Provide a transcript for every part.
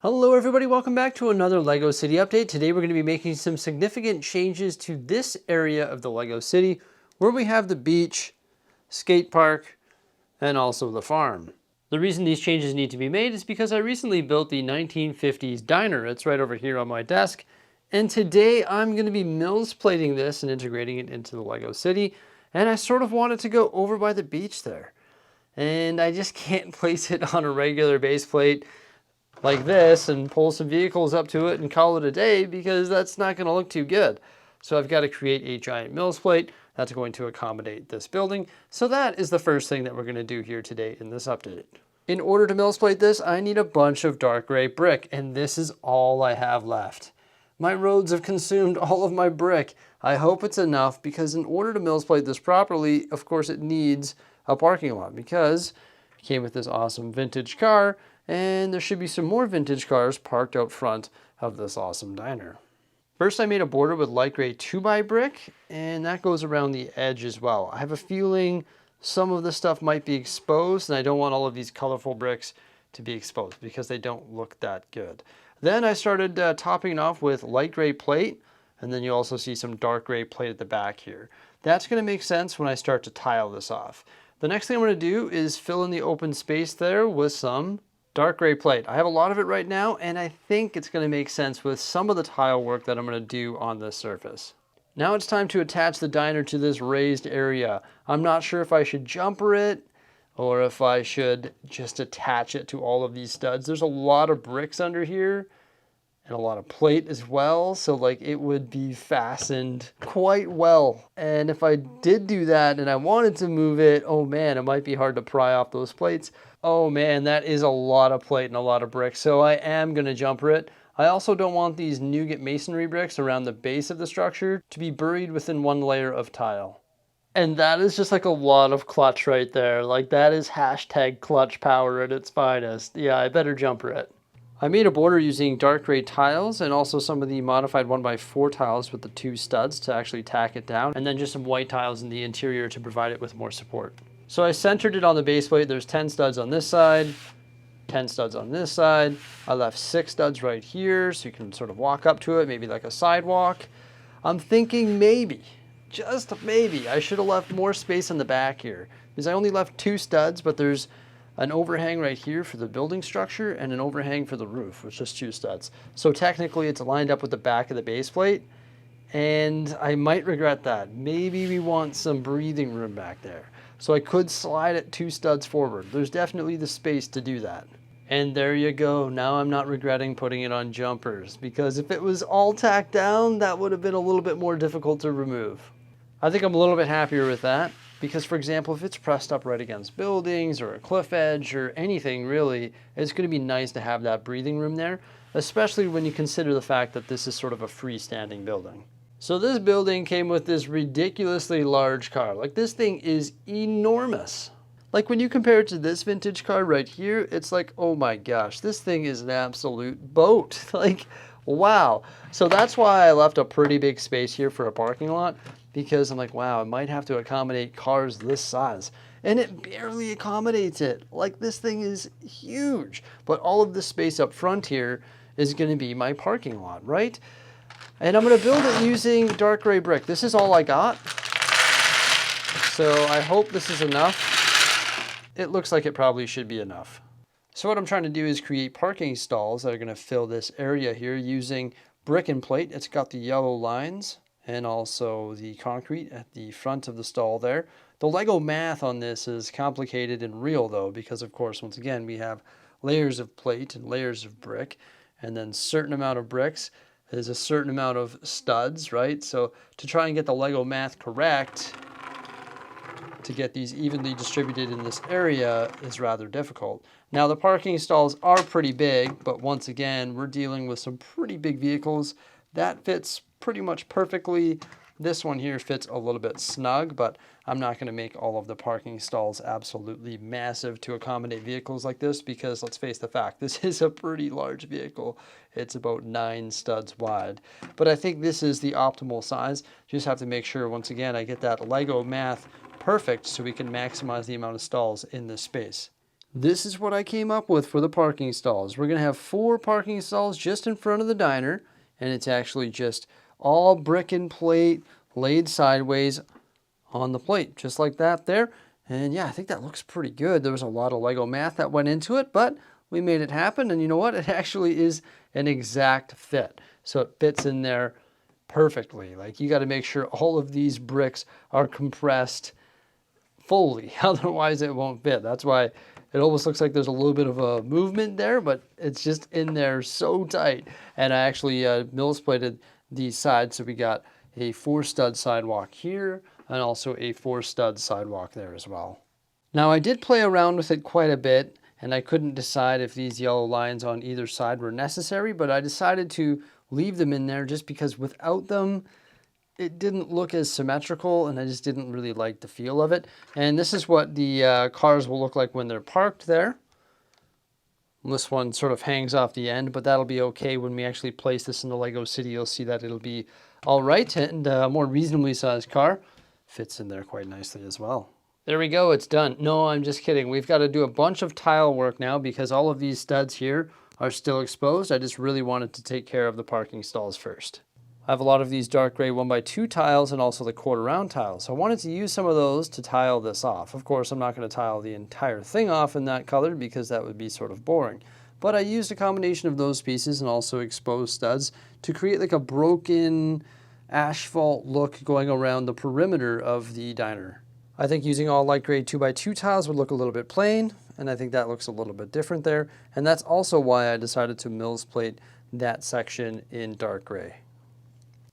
Hello everybody, welcome back to another LEGO City update. Today we're going to be making some significant changes to this area of the LEGO City where we have the beach, skate park, and also the farm. The reason these changes need to be made is because I recently built the 1950s diner. It's right over here on my desk. And today I'm going to be mills plating this and integrating it into the LEGO City. And I sort of want it to go over by the beach there. And I just can't place it on a regular base plate like this and pull some vehicles up to it and call it a day, because that's not going to look too good. So I've got to create a giant mills plate that's going to accommodate this building. So that is the first thing that we're going to do here today in this update. In order to mills plate this, I need a bunch of dark gray brick, and this is all I have left. My roads have consumed all of my brick. I hope it's enough, because in order to mills plate this properly, of course it needs a parking lot, because it came with this awesome vintage car, and there should be some more vintage cars parked out front of this awesome diner. First, I made a border with light gray 2x brick, and that goes around the edge as well. I have a feeling some of this stuff might be exposed, and I don't want all of these colorful bricks to be exposed because they don't look that good. Then I started topping it off with light gray plate, and then you also see some dark gray plate at the back here. That's going to make sense when I start to tile this off. The next thing I'm going to do is fill in the open space there with some dark gray plate. I have a lot of it right now, and I think it's going to make sense with some of the tile work that I'm going to do on this surface. Now it's time to attach the diner to this raised area. I'm not sure if I should jumper it or if I should just attach it to all of these studs. There's a lot of bricks under here and a lot of plate as well, so like it would be fastened quite well. And if I did do that and I wanted to move it, oh man, it might be hard to pry off those plates. Oh man, that is a lot of plate and a lot of bricks, so I am going to jumper it. I also don't want these nougat masonry bricks around the base of the structure to be buried within one layer of tile. And that is just like a lot of clutch right there. Like that is hashtag clutch power at its finest. Yeah, I better jumper it. I made a border using dark gray tiles and also some of the modified 1x4 tiles with the 2 studs to actually tack it down, and then just some white tiles in the interior to provide it with more support. So I centered it on the base plate. There's 10 studs on this side, 10 studs on this side. I left 6 studs right here so you can sort of walk up to it, maybe like a sidewalk. I'm thinking maybe, just maybe, I should have left more space on the back here, because I only left 2 studs, but there's an overhang right here for the building structure and an overhang for the roof, which is 2 studs. So technically it's lined up with the back of the base plate, and I might regret that. Maybe we want some breathing room back there. So I could slide it 2 studs forward. There's definitely the space to do that. And there you go. Now I'm not regretting putting it on jumpers, because if it was all tacked down, that would have been a little bit more difficult to remove. I think I'm a little bit happier with that, because for example, if it's pressed up right against buildings or a cliff edge or anything really, it's going to be nice to have that breathing room there, especially when you consider the fact that this is sort of a freestanding building. So this building came with this ridiculously large car. Like this thing is enormous. Like when you compare it to this vintage car right here, it's like, oh my gosh, this thing is an absolute boat. Like, wow. So that's why I left a pretty big space here for a parking lot, because I'm like, wow, I might have to accommodate cars this size. And it barely accommodates it. Like this thing is huge. But all of this space up front here is going to be my parking lot, right? And I'm going to build it using dark gray brick. This is all I got. So I hope this is enough. It looks like it probably should be enough. So what I'm trying to do is create parking stalls that are going to fill this area here using brick and plate. It's got the yellow lines and also the concrete at the front of the stall there. The Lego math on this is complicated and real though, because of course, once again, we have layers of plate and layers of brick, and then certain amount of bricks. There's a certain amount of studs, right? So to try and get the Lego math correct, to get these evenly distributed in this area is rather difficult. Now the parking stalls are pretty big, but once again, we're dealing with some pretty big vehicles. That fits pretty much perfectly. This one here fits a little bit snug, but I'm not going to make all of the parking stalls absolutely massive to accommodate vehicles like this, because let's face the fact, this is a pretty large vehicle. It's about 9 studs wide. But I think this is the optimal size. Just have to make sure, once again, I get that Lego math perfect so we can maximize the amount of stalls in this space. This is what I came up with for the parking stalls. We're going to have 4 parking stalls just in front of the diner, and it's actually just all brick and plate laid sideways on the plate, just like that there. And yeah, I think that looks pretty good. There was a lot of Lego math that went into it, but we made it happen. And you know what? It actually is an exact fit. So it fits in there perfectly. Like, you got to make sure all of these bricks are compressed fully, otherwise it won't fit. That's why it almost looks like there's a little bit of a movement there, but it's just in there so tight. And I actually mills plated these sides, so we got a 4-stud sidewalk here and also a 4-stud sidewalk there as well. Now, I did play around with it quite a bit, and I couldn't decide if these yellow lines on either side were necessary, but I decided to leave them in there just because without them, it didn't look as symmetrical, and I just didn't really like the feel of it. And this is what the cars will look like when they're parked there. This one sort of hangs off the end, but that'll be okay when we actually place this in the Lego City. You'll see that it'll be all right, and a more reasonably sized car fits in there quite nicely as well. There we go, it's done. No, I'm just kidding. We've got to do a bunch of tile work now because all of these studs here are still exposed. I just really wanted to take care of the parking stalls first. I have a lot of these dark gray 1x2 tiles and also the quarter round tiles. So I wanted to use some of those to tile this off. Of course, I'm not going to tile the entire thing off in that color because that would be sort of boring. But I used a combination of those pieces and also exposed studs to create like a broken asphalt look going around the perimeter of the diner. I think using all light gray 2x2 tiles would look a little bit plain, and I think that looks a little bit different there. And that's also why I decided to mills plate that section in dark gray.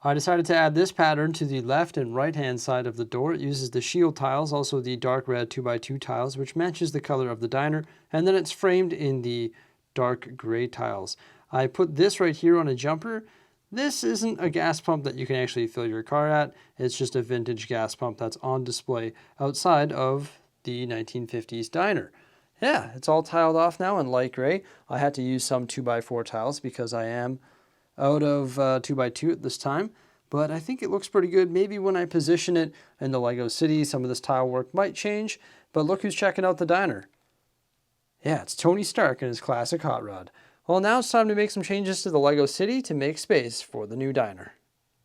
I decided to add this pattern to the left and right hand side of the door. It uses the shield tiles, also the dark red 2x2 tiles, which matches the color of the diner, and then it's framed in the dark gray tiles. I put this right here on a jumper. This isn't a gas pump that you can actually fill your car at. It's just a vintage gas pump that's on display outside of the 1950s diner. Yeah, it's all tiled off now in light gray. I had to use some 2x4 tiles because I am out of 2x2 at this time, but I think it looks pretty good. Maybe when I position it in the Lego City, some of this tile work might change, but look who's checking out the diner. Yeah, it's Tony Stark in his classic hot rod. Well, now it's time to make some changes to the Lego City to make space for the new diner.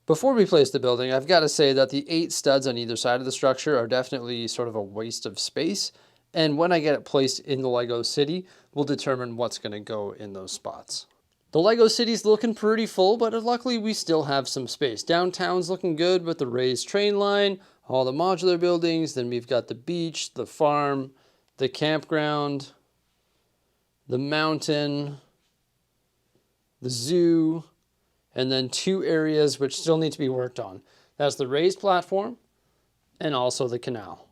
Before we place the building, I've got to say that the 8 studs on either side of the structure are definitely sort of a waste of space, and when I get it placed in the Lego City, we'll determine what's going to go in those spots. The Lego City's looking pretty full, but luckily we still have some space. Downtown's looking good with the raised train line, all the modular buildings, then we've got the beach, the farm, the campground, the mountain, the zoo, and then 2 areas which still need to be worked on. That's the raised platform and also the canal.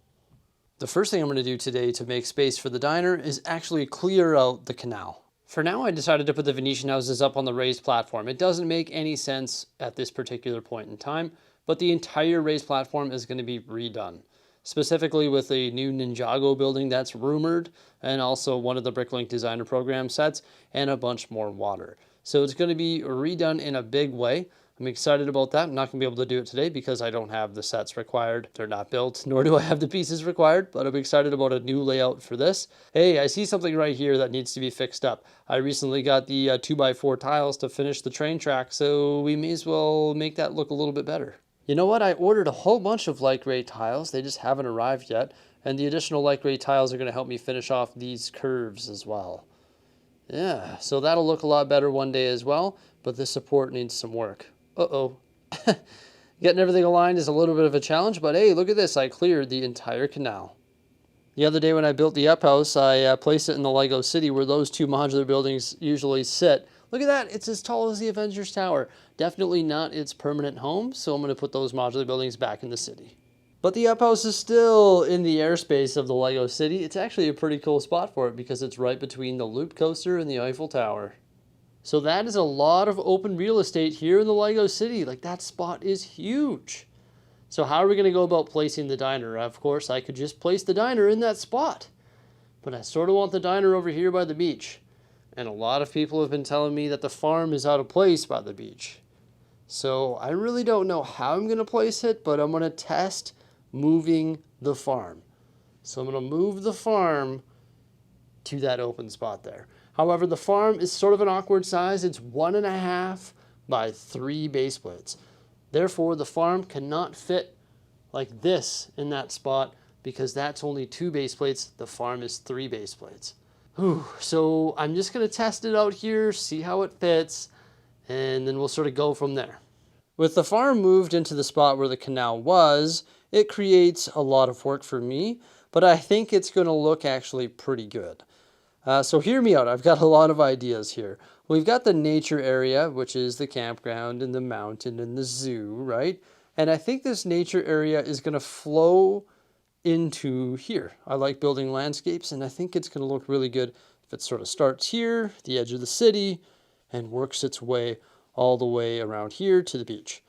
The first thing I'm going to do today to make space for the diner is actually clear out the canal. For now, I decided to put the Venetian houses up on the raised platform. It doesn't make any sense at this particular point in time, but the entire raised platform is going to be redone. Specifically with a new Ninjago building that's rumored, and also one of the Bricklink Designer Program sets, and a bunch more water. So it's going to be redone in a big way. I'm excited about that. I'm not going to be able to do it today because I don't have the sets required. They're not built, nor do I have the pieces required, but I'm excited about a new layout for this. Hey, I see something right here that needs to be fixed up. I recently got the 2x4 tiles to finish the train track, so we may as well make that look a little bit better. You know what? I ordered a whole bunch of light gray tiles. They just haven't arrived yet, and the additional light gray tiles are going to help me finish off these curves as well. Yeah, so that'll look a lot better one day as well, but the support needs some work. Uh-oh. Getting everything aligned is a little bit of a challenge, but hey, look at this. I cleared the entire canal. The other day when I built the up house, I placed it in the Lego City where those 2 modular buildings usually sit. Look at that. It's as tall as the Avengers Tower. Definitely not its permanent home, so I'm going to put those modular buildings back in the city. But the up house is still in the airspace of the Lego City. It's actually a pretty cool spot for it because it's right between the Loop Coaster and the Eiffel Tower. So that is a lot of open real estate here in the Lego City. Like, that spot is huge. So how are we going to go about placing the diner? Of course, I could just place the diner in that spot. But I sort of want the diner over here by the beach. And a lot of people have been telling me that the farm is out of place by the beach. So I really don't know how I'm going to place it, but I'm going to test moving the farm. So I'm going to move the farm to that open spot there. However, the farm is sort of an awkward size. It's 1.5 by 3 base plates. Therefore, the farm cannot fit like this in that spot because that's only 2 base plates. The farm is 3 base plates. Whew. So I'm just going to test it out here, see how it fits, and then we'll sort of go from there. With the farm moved into the spot where the canal was, it creates a lot of work for me, but I think it's going to look actually pretty good. So hear me out. I've got a lot of ideas here. We've got the nature area, which is the campground and the mountain and the zoo, right? And I think this nature area is going to flow into here. I like building landscapes, and I think it's going to look really good if it sort of starts here, the edge of the city, and works its way all the way around here to the beach.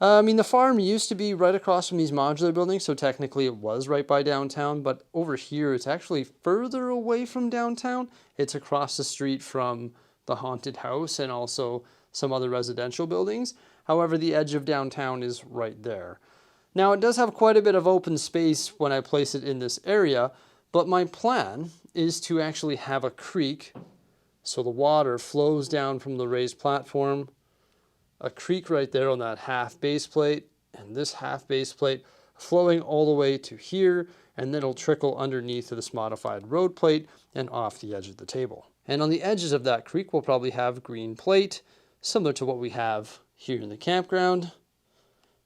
I mean, the farm used to be right across from these modular buildings, so technically it was right by downtown, but over here it's actually further away from downtown. It's across the street from the haunted house and also some other residential buildings. However, the edge of downtown is right there. Now, it does have quite a bit of open space when I place it in this area, but my plan is to actually have a creek, so the water flows down from the raised platform, a creek right there on that half base plate, and this half base plate flowing all the way to here, and then it'll trickle underneath to this modified road plate and off the edge of the table. And on the edges of that creek, we'll probably have green plate, similar to what we have here in the campground.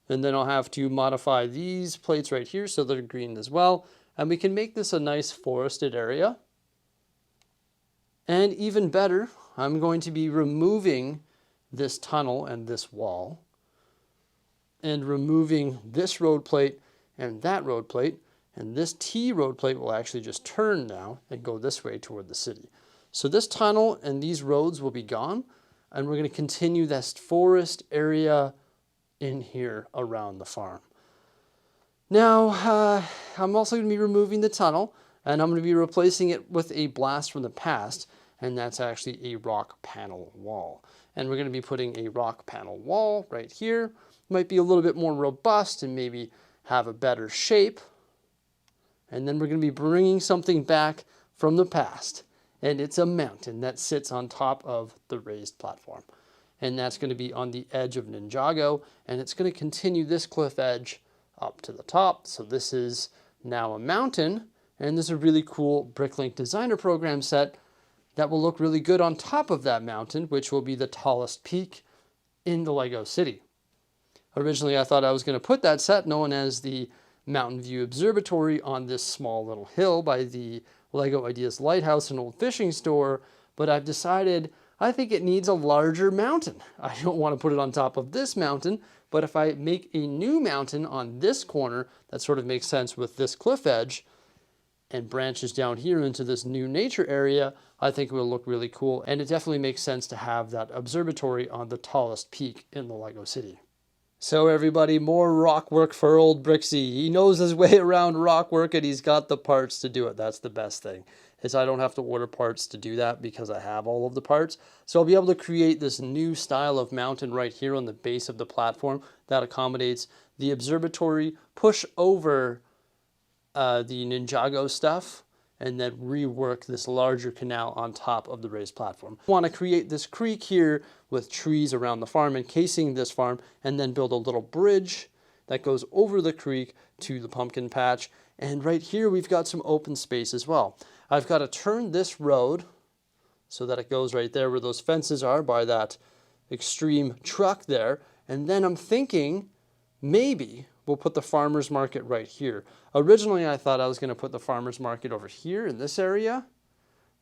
And then I'll have to modify these plates right here so they're green as well. And we can make this a nice forested area. And even better, I'm going to be removing this tunnel and this wall and removing this road plate and that road plate. And this T road plate will actually just turn now and go this way toward the city. So this tunnel and these roads will be gone. And we're going to continue this forest area in here around the farm. Now, I'm also going to be removing the tunnel, and I'm going to be replacing it with a blast from the past, and that's actually a rock panel wall. And we're going to be putting a rock panel wall right here. Might be a little bit more robust and maybe have a better shape. And then we're going to be bringing something back from the past, and it's a mountain that sits on top of the raised platform. And that's going to be on the edge of Ninjago, and it's going to continue this cliff edge up to the top. So this is now a mountain, and this is a really cool Bricklink designer program set that will look really good on top of that mountain, which will be the tallest peak in the Lego City. Originally, I thought I was going to put that set, known as the Mountain View Observatory, on this small little hill by the Lego Ideas Lighthouse and Old Fishing Store, but I've decided I think it needs a larger mountain. I don't want to put it on top of this mountain, but if I make a new mountain on this corner, that sort of makes sense with this cliff edge and branches down here into this new nature area, I think it will look really cool. And it definitely makes sense to have that observatory on the tallest peak in the Lego City. So everybody, more rock work for old Bricksie. He knows his way around rock work and he's got the parts to do it. That's the best thing, is I don't have to order parts to do that because I have all of the parts. So I'll be able to create this new style of mountain right here on the base of the platform that accommodates the observatory, push over the Ninjago stuff, and then rework this larger canal on top of the raised platform. I want to create this creek here with trees around the farm encasing this farm, and then build a little bridge that goes over the creek to the pumpkin patch. And right here we've got some open space as well. I've got to turn this road so that it goes right there where those fences are by that extreme truck there. And then I'm thinking maybe we'll put the farmer's market right here. Originally, I thought I was going to put the farmer's market over here in this area,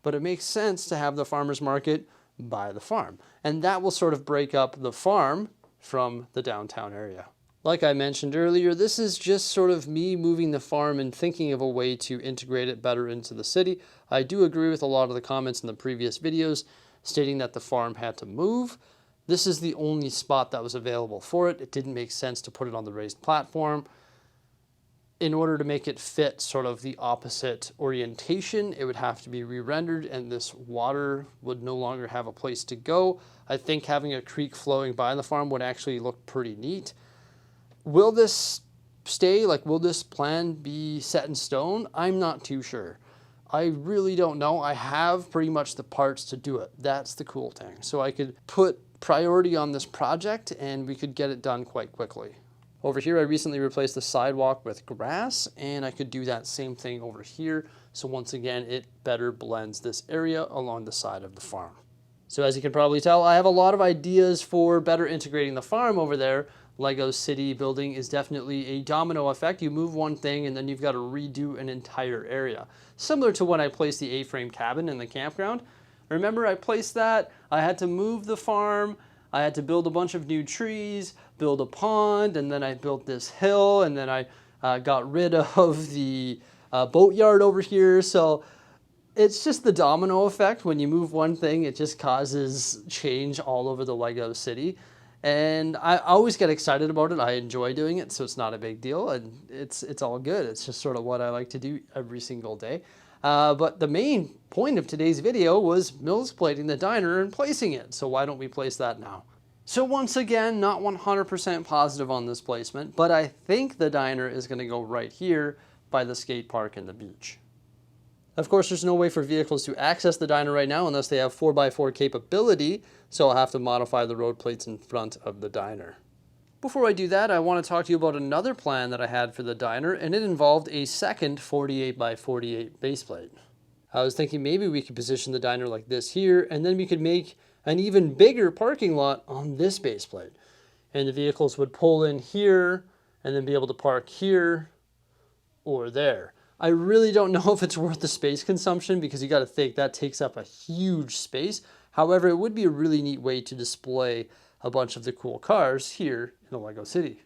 but it makes sense to have the farmer's market by the farm. And that will sort of break up the farm from the downtown area. Like I mentioned earlier, this is just sort of me moving the farm and thinking of a way to integrate it better into the city. I do agree with a lot of the comments in the previous videos stating that the farm had to move. This is the only spot that was available for it. It didn't make sense to put it on the raised platform. In order to make it fit sort of the opposite orientation, it would have to be re-rendered and this water would no longer have a place to go. I think having a creek flowing by the farm would actually look pretty neat. Will this stay? Like, will this plan be set in stone? I'm not too sure. I really don't know. I have pretty much the parts to do it. That's the cool thing. So I could put priority on this project and we could get it done quite quickly. Over here, I recently replaced the sidewalk with grass, and I could do that same thing over here. So once again, it better blends this area along the side of the farm. So as you can probably tell, I have a lot of ideas for better integrating the farm over there. Lego city building is definitely a domino effect. You move one thing and then you've got to redo an entire area. Similar to when I placed the A-frame cabin in the campground. Remember, I placed that, I had to move the farm, I had to build a bunch of new trees, build a pond, and then I built this hill, and then I got rid of the boatyard over here. So it's just the domino effect. When you move one thing, it just causes change all over the Lego city. And I always get excited about it. I enjoy doing it, so it's not a big deal, and it's all good. It's just sort of what I like to do every single day. But the main point of today's video was Mills plating the diner and placing it. So why don't we place that now? So once again, not 100% positive on this placement, but I think the diner is going to go right here by the skate park and the beach. Of course, there's no way for vehicles to access the diner right now unless they have 4x4 capability, so I'll have to modify the road plates in front of the diner. Before I do that, I want to talk to you about another plan that I had for the diner, and it involved a second 48x48 base plate. I was thinking maybe we could position the diner like this here, and then we could make an even bigger parking lot on this base plate. And the vehicles would pull in here, and then be able to park here or there. I really don't know if it's worth the space consumption because you got to think that takes up a huge space. However, it would be a really neat way to display a bunch of the cool cars here in the Lego City.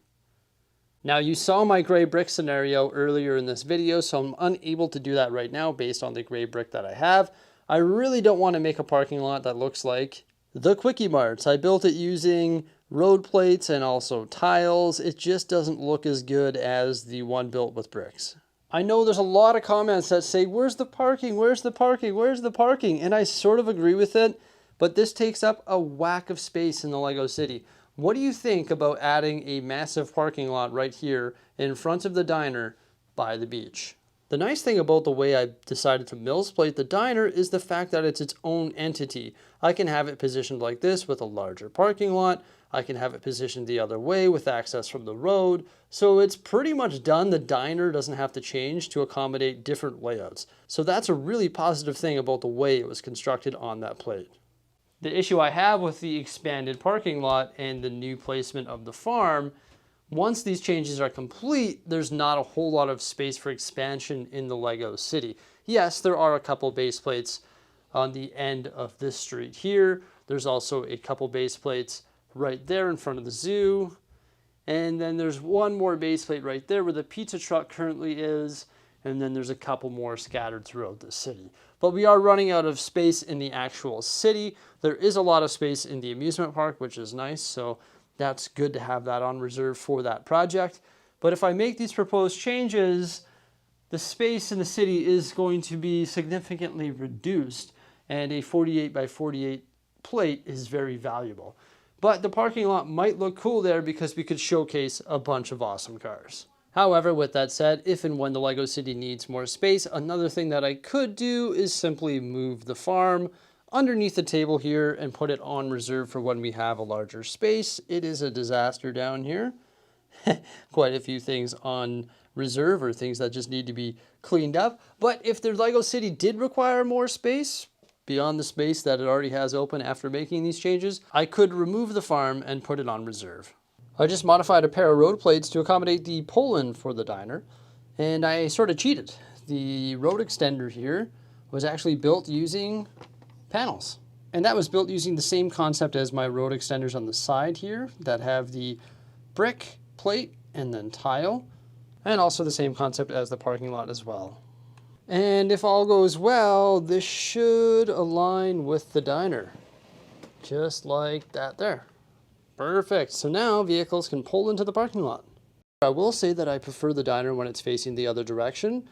Now, you saw my gray brick scenario earlier in this video, so I'm unable to do that right now based on the gray brick that I have. I really don't want to make a parking lot that looks like the Quickie Marts. I built it using road plates and also tiles. It just doesn't look as good as the one built with bricks. I know there's a lot of comments that say, where's the parking? Where's the parking? Where's the parking? And I sort of agree with it, but this takes up a whack of space in the Lego City. What do you think about adding a massive parking lot right here in front of the diner by the beach? The nice thing about the way I decided to Mills plate the diner is the fact that it's its own entity. I can have it positioned like this with a larger parking lot. I can have it positioned the other way with access from the road. So it's pretty much done. The diner doesn't have to change to accommodate different layouts. So that's a really positive thing about the way it was constructed on that plate. The issue I have with the expanded parking lot and the new placement of the farm, once these changes are complete, there's not a whole lot of space for expansion in the Lego City. Yes, there are a couple base plates on the end of this street here. There's also a couple base plates right there in front of the zoo. And then there's one more base plate right there where the pizza truck currently is. And then there's a couple more scattered throughout the city. But we are running out of space in the actual city. There is a lot of space in the amusement park, which is nice. So that's good to have that on reserve for that project. But if I make these proposed changes, the space in the city is going to be significantly reduced. And a 48x48 plate is very valuable. But the parking lot might look cool there because we could showcase a bunch of awesome cars. However, with that said, if and when the Lego City needs more space, another thing that I could do is simply move the farm underneath the table here and put it on reserve for when we have a larger space. It is a disaster down here. Quite a few things on reserve or things that just need to be cleaned up. But if the Lego City did require more space, beyond the space that it already has open after making these changes, I could remove the farm and put it on reserve. I just modified a pair of road plates to accommodate the pull-in for the diner, and I sort of cheated. The road extender here was actually built using panels, and that was built using the same concept as my road extenders on the side here that have the brick plate and then tile, and also the same concept as the parking lot as well. And if all goes well, this should align with the diner. Just like that there. Perfect. So now vehicles can pull into the parking lot. I will say that I prefer the diner when it's facing the other direction,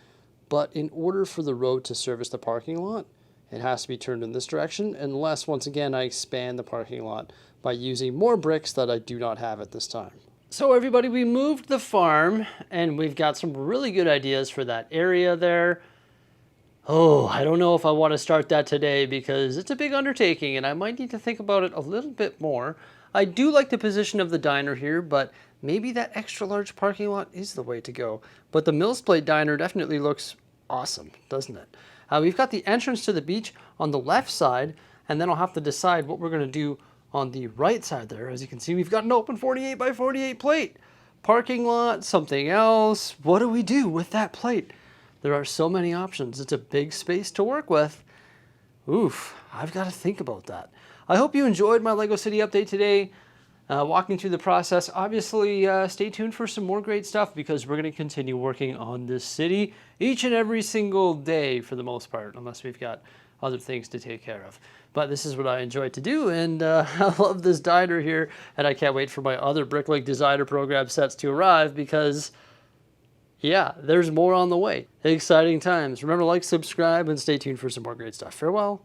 but in order for the road to service the parking lot, it has to be turned in this direction, unless once again I expand the parking lot by using more bricks that I do not have at this time. So everybody, we moved the farm and we've got some really good ideas for that area there. Oh, I don't know if I want to start that today because it's a big undertaking and I might need to think about it a little bit more. I do like the position of the diner here, but maybe that extra large parking lot is the way to go. But the Mills Plate diner definitely looks awesome, doesn't it? We've got the entrance to the beach on the left side, and then I'll have to decide what we're going to do on the right side there. As you can see, we've got an open 48 by 48 plate. Parking lot, something else. What do we do with that plate? There are so many options. It's a big space to work with. Oof, I've got to think about that. I hope you enjoyed my LEGO City update today, walking through the process. Obviously, stay tuned for some more great stuff because we're going to continue working on this city each and every single day for the most part, unless we've got other things to take care of. But this is what I enjoy to do, and I love this diner here, and I can't wait for my other Bricklink Designer Program sets to arrive because yeah, there's more on the way. Exciting times. Remember to like, subscribe, and stay tuned for some more great stuff. Farewell.